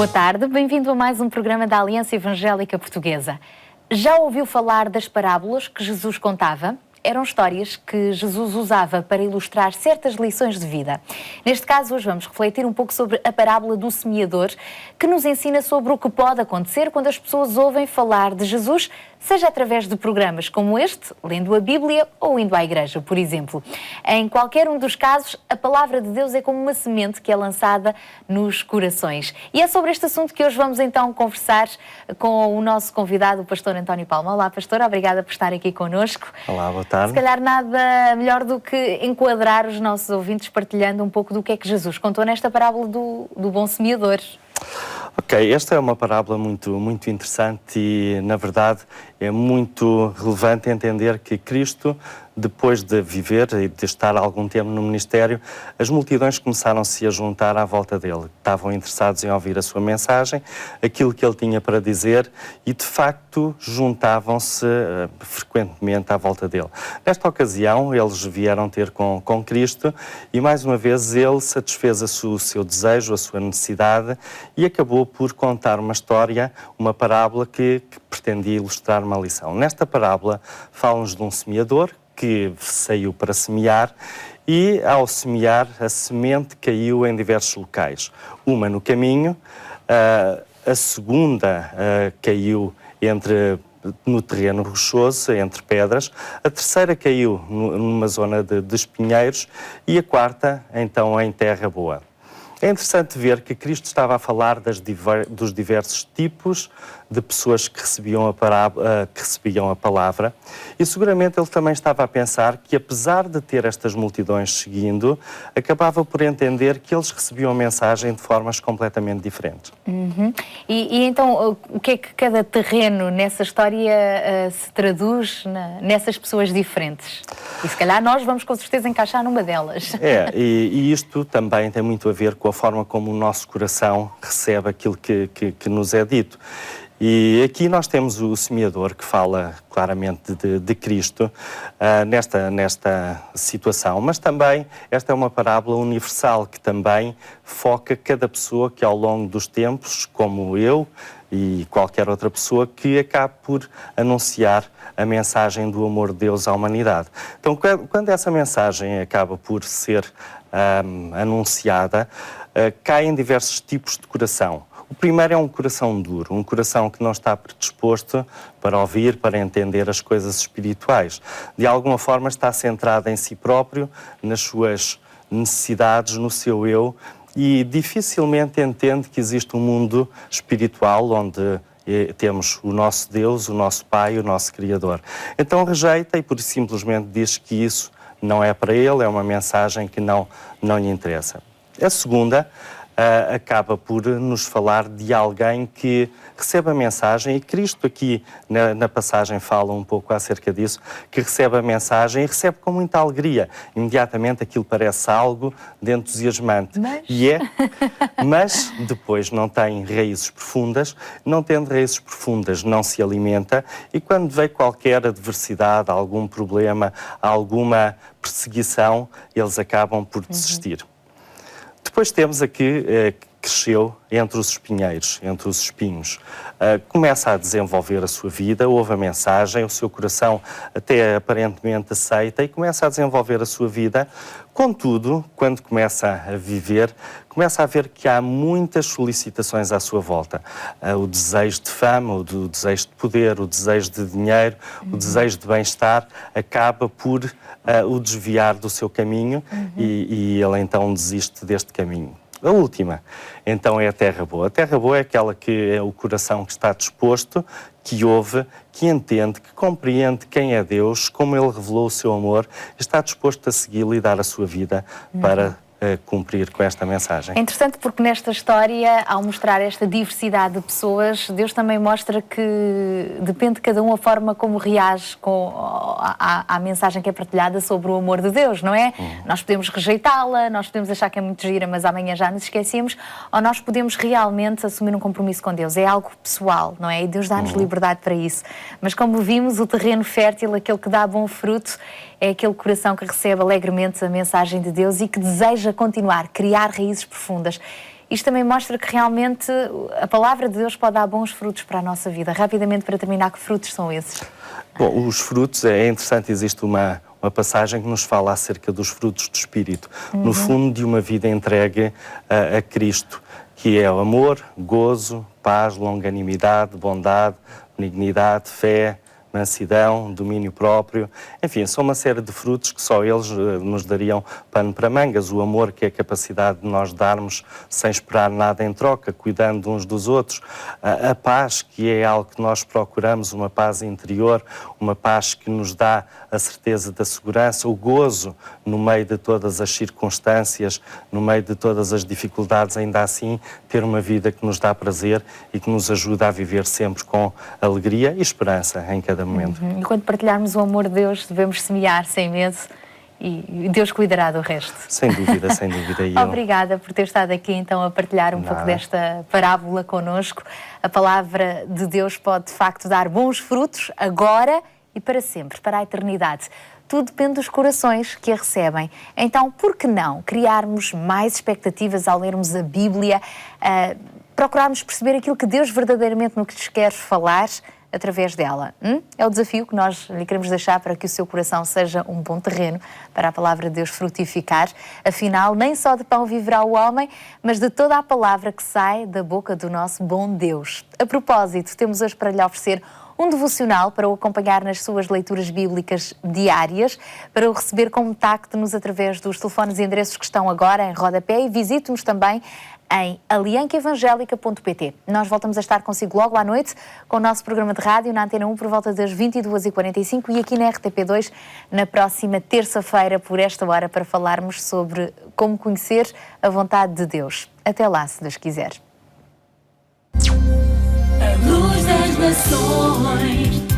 Boa tarde, bem-vindo a mais um programa da Aliança Evangélica Portuguesa. Já ouviu falar das parábolas que Jesus contava? Eram histórias que Jesus usava para ilustrar certas lições de vida. Neste caso, hoje vamos refletir um pouco sobre a parábola do semeador, que nos ensina sobre o que pode acontecer quando as pessoas ouvem falar de Jesus, seja através de programas como este, lendo a Bíblia ou indo à igreja, por exemplo. Em qualquer um dos casos, a palavra de Deus é como uma semente que é lançada nos corações. E é sobre este assunto que hoje vamos então conversar com o nosso convidado, o pastor António Palma. Olá, pastor, obrigada por estar aqui connosco. Olá, boa tarde. Se calhar nada melhor do que enquadrar os nossos ouvintes partilhando um pouco do que é que Jesus contou nesta parábola do bom semeador. Ok, esta é uma parábola muito interessante e, na verdade, é muito relevante entender que Cristo, depois de viver e de estar algum tempo no ministério, as multidões começaram-se a juntar à volta dele. Estavam interessados em ouvir a sua mensagem, aquilo que ele tinha para dizer e, de facto, juntavam-se frequentemente à volta dele. Nesta ocasião, eles vieram ter com Cristo e, mais uma vez, ele satisfez o seu desejo, a sua necessidade e acabou por contar uma história, uma parábola que pretendia ilustrar uma lição. Nesta parábola, fala-nos de um semeador que saiu para semear e, ao semear, a semente caiu em diversos locais. Uma no caminho, a segunda caiu no terreno rochoso, entre pedras, a terceira caiu numa zona de espinheiros e a quarta, então, em terra boa. É interessante ver que Cristo estava a falar dos diversos tipos de pessoas que recebiam a palavra e seguramente ele também estava a pensar que, apesar de ter estas multidões seguindo, acabava por entender que eles recebiam a mensagem de formas completamente diferentes. Uhum. E então, o que é que cada terreno nessa história se traduz nessas pessoas diferentes? E se calhar nós vamos com certeza encaixar numa delas. E isto também tem muito a ver com a forma como o nosso coração recebe aquilo que nos é dito. E aqui nós temos o semeador que fala claramente de Cristo nesta situação, mas também esta é uma parábola universal que também foca cada pessoa que ao longo dos tempos, como eu e qualquer outra pessoa, que acabe por anunciar a mensagem do amor de Deus à humanidade. Então, quando essa mensagem acaba por ser anunciada, caem diversos tipos de coração. O primeiro é um coração duro, um coração que não está predisposto para ouvir, para entender as coisas espirituais. De alguma forma está centrado em si próprio, nas suas necessidades, no seu eu, e dificilmente entende que existe um mundo espiritual onde temos o nosso Deus, o nosso Pai, o nosso Criador. Então rejeita e por simplesmente diz que isso não é para ele, é uma mensagem que não lhe interessa. A segunda acaba por nos falar de alguém que recebe a mensagem, e Cristo aqui na passagem fala um pouco acerca disso, que recebe a mensagem e recebe com muita alegria. Imediatamente aquilo parece algo de entusiasmante. Mas depois não tem raízes profundas, não tendo raízes profundas não se alimenta e quando vem qualquer adversidade, algum problema, alguma perseguição, eles acabam por desistir. Depois temos aqui cresceu entre os espinheiros, entre os espinhos. Começa a desenvolver a sua vida, ouve a mensagem, o seu coração até aparentemente aceita e começa a desenvolver a sua vida. Contudo, quando começa a viver, começa a ver que há muitas solicitações à sua volta. O desejo de fama, o desejo de poder, o desejo de dinheiro, o desejo de bem-estar acaba por o desviar do seu caminho e ele então desiste deste caminho. A última, então, é a terra boa. A terra boa é aquela que é o coração que está disposto, que ouve, que entende, que compreende quem é Deus, como Ele revelou o seu amor, está disposto a segui-lo e dar a sua vida para cumprir com esta mensagem. É interessante porque nesta história, ao mostrar esta diversidade de pessoas, Deus também mostra que depende de cada um a forma como reage à mensagem que é partilhada sobre o amor de Deus, não é? Nós podemos rejeitá-la, nós podemos achar que é muito gira, mas amanhã já nos esquecemos, ou nós podemos realmente assumir um compromisso com Deus. É algo pessoal, não é? E Deus dá-nos liberdade para isso. Mas como vimos, o terreno fértil, aquele que dá bom fruto, é aquele coração que recebe alegremente a mensagem de Deus e que deseja continuar, criar raízes profundas. isto também mostra que realmente a palavra de Deus pode dar bons frutos para a nossa vida. Rapidamente, para terminar, que frutos são esses? Bom, os frutos, é interessante, existe uma passagem que nos fala acerca dos frutos do Espírito, no fundo de uma vida entregue a Cristo, que é o amor, gozo, paz, longanimidade, bondade, benignidade, fé, mansidão, domínio próprio, enfim, são uma série de frutos que só eles nos dariam pano para mangas. O amor, que é a capacidade de nós darmos sem esperar nada em troca, cuidando uns dos outros. A paz, que é algo que nós procuramos, uma paz interior, uma paz que nos dá a certeza da segurança, o gozo no meio de todas as circunstâncias, no meio de todas as dificuldades, ainda assim ter uma vida que nos dá prazer e que nos ajuda a viver sempre com alegria e esperança em cada momento. E quando partilharmos o amor de Deus, devemos semear sem medo e Deus cuidará do resto. Sem dúvida, sem dúvida. E Obrigada por ter estado aqui então a partilhar um pouco desta parábola connosco. A palavra de Deus pode de facto dar bons frutos agora e para sempre, para a eternidade. Tudo depende dos corações que a recebem. Então, por que não criarmos mais expectativas ao lermos a Bíblia, procurarmos perceber aquilo que Deus verdadeiramente nos quer falar através dela? É o desafio que nós lhe queremos deixar para que o seu coração seja um bom terreno para a palavra de Deus frutificar. Afinal, nem só de pão viverá o homem, mas de toda a palavra que sai da boca do nosso bom Deus. A propósito, temos hoje para lhe oferecer um devocional para o acompanhar nas suas leituras bíblicas diárias, para o receber, contacte-nos através dos telefones e endereços que estão agora em rodapé e visite-nos também em aliancaevangelica.pt. Nós voltamos a estar consigo logo à noite com o nosso programa de rádio na Antena 1 por volta das 22h45 e aqui na RTP2 na próxima terça-feira por esta hora para falarmos sobre como conhecer a vontade de Deus. Até lá, se Deus quiser. A luz das nações.